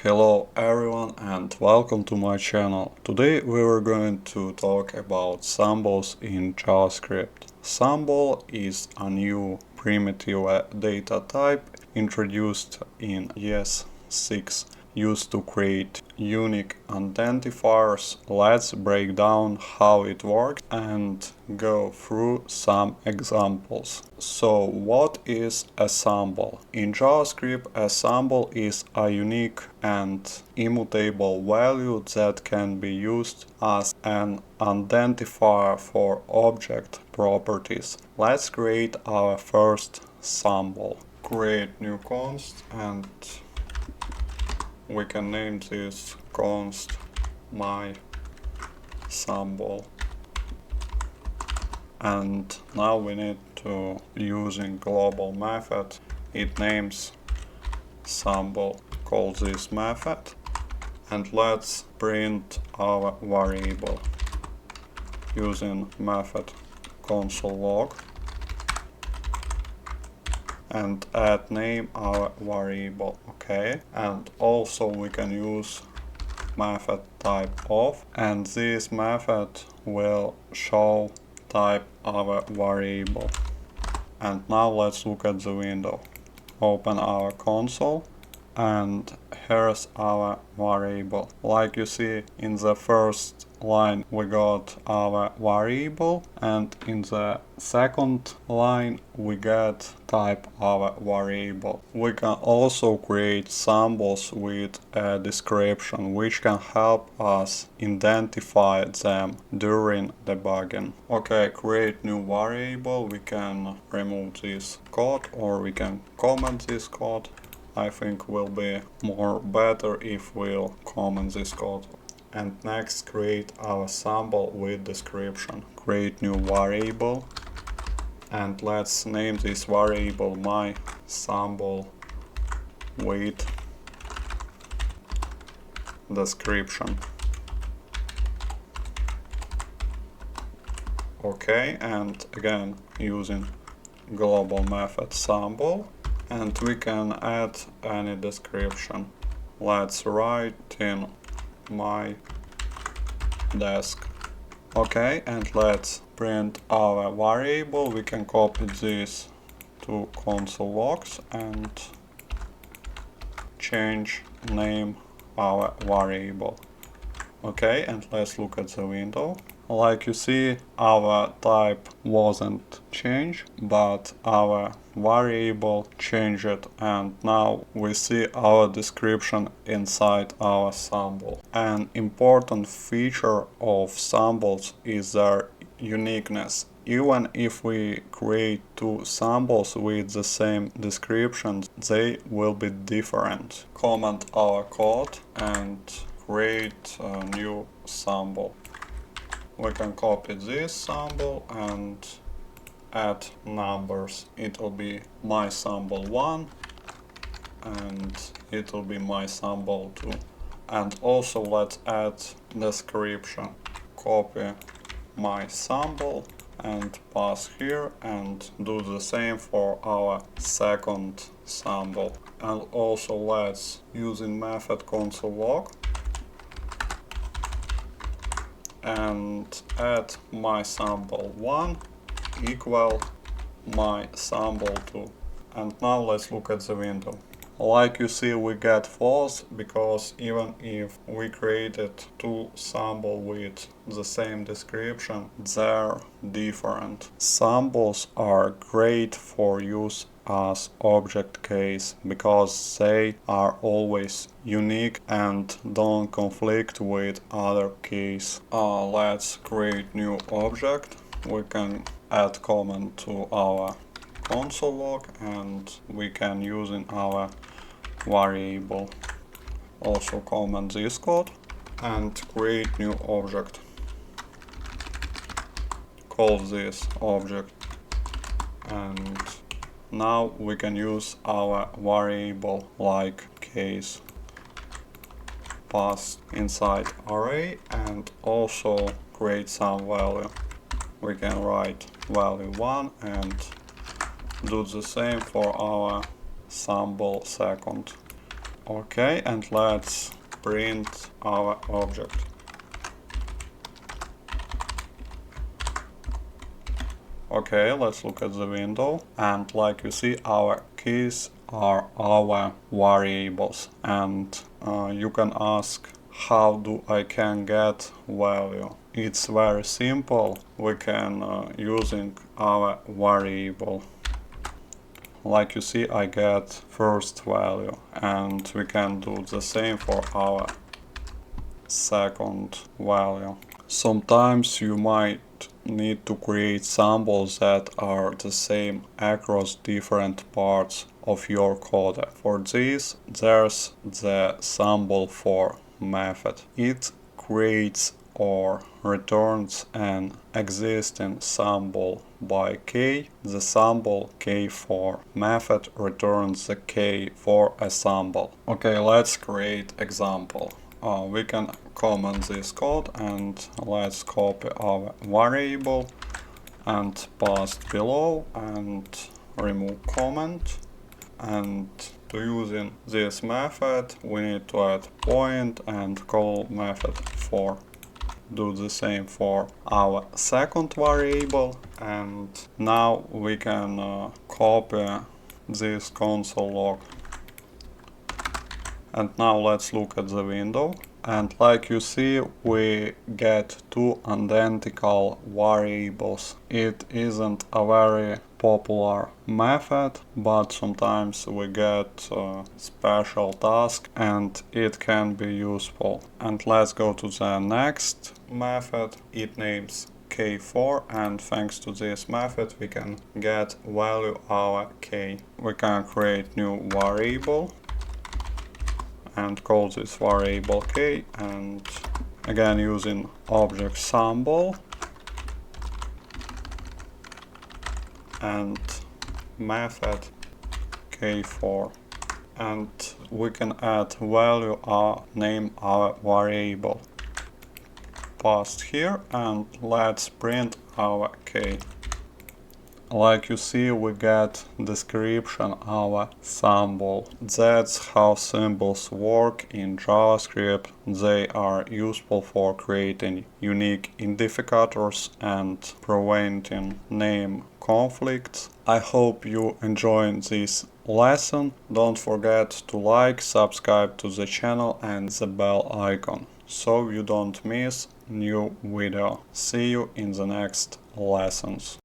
Hello everyone and welcome to my channel. Today we are going to talk about symbols in JavaScript. Symbol is a new primitive data type introduced in ES6 used to create unique identifiers. Let's break down how it works and go through some examples. So what is a symbol? In JavaScript, a symbol is a unique and immutable value that can be used as an identifier for object properties. Let's create our first symbol. Create new const and we can name this const my symbol. And now we need to using global method. It names symbol. Call this method and let's print our variable using method console log and add name our variable. Okay, and also we can use method type of, and this method will show type our variable. And now let's look at the window. Open our console and here's our variable. Like you see, in the first line we got our variable and in the second line we get type our variable. We can also create symbols with a description which can help us identify them during debugging. Okay, create new variable. We can remove this code or we can comment this code. I think will be more better if we'll comment this code. And next create our symbol with description. Create new variable and let's name this variable my symbol with description. Okay, and again using global method symbol. And we can add any description. Let's write in my desk. Okay, and let's print our variable. We can copy this to console logs and change name our variable. Okay, and let's look at the window. Like you see, our type wasn't changed, but our variable changed, and now we see our description inside our symbol. An important feature of symbols is their uniqueness. Even if we create two symbols with the same description, they will be different. Comment our code and create a new symbol. We can copy this symbol and add numbers. It will be my symbol 1 and it will be my symbol 2. And also let's add description. Copy my symbol and pass here and do the same for our second symbol. And also let's using method console log and add my symbol 1 equal my symbol 2. And now let's look at the window. Like you see, we get false because even if we created two symbols with the same description, they're different. Symbols are great for use as object case because they are always unique and don't conflict with other keys. Let's create new object. We can add comment to our console log and we can use in our variable. Also comment this code and create new object. Call this object and now we can use our variable like case passed inside array and also create some value. We can write value 1 and do the same for our symbol second. Okay, and let's print our object. Okay, let's look at the window, and like you see, our keys are our variables, and you can ask, how do I can get value? It's very simple. We can using our variable. Like you see, I get first value, and we can do the same for our second value. Sometimes you might need to create symbols that are the same across different parts of your code. For this, there's the Symbol.for method. It creates or returns an existing symbol by key. The Symbol.keyFor method returns the key for a symbol. Okay, let's create example. We can comment this code, and let's copy our variable and paste below and remove comment. And to using this method, we need to add point and call method for. Do the same for our second variable, and now we can copy this console log. And now let's look at the window, and like you see, we get two identical variables. It isn't a very popular method, but sometimes we get a special task and it can be useful. And let's go to the next method. It names K4, and thanks to this method we can get value our K. We can create new variable and call this variable K, and again using object symbol and method K4, and we can add value or name our variable. Paste here, and let's print our K. Like you see, we get description our symbol. That's how symbols work in JavaScript. They are useful for creating unique identifiers and preventing name conflicts. I hope you enjoyed this lesson. Don't forget to like, subscribe to the channel and the bell icon, so you don't miss new video. See you in the next lessons.